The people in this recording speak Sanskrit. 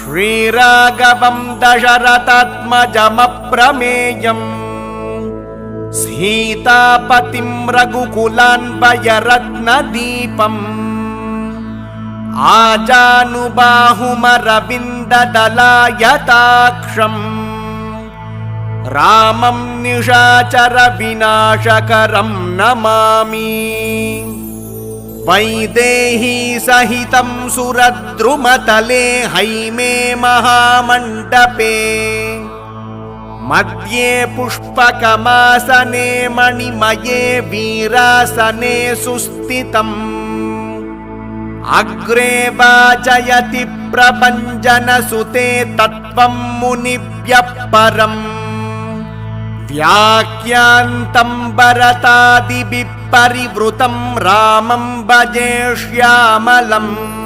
श्रीराघवं दशरथात्मजमप्रमेयम् सीतापतिं रघुकुलान्वयरत्नदीपम् आजानुबाहुमरविन्ददलायताक्षम् रामं निशाचरविनाशकरं नमामि। वैदेही सहितं सुरद्रुमतले हैमे महामण्डपे मध्ये पुष्पकमासने मणिमये वीरासने सुस्थितम् अग्रे वाचयति प्रभञ्जनसुते तत्त्वं मुनिभ्यः परम् व्याख्यान्तं भरतादिभिः परिवृतं रामं भजे श्यामलम्।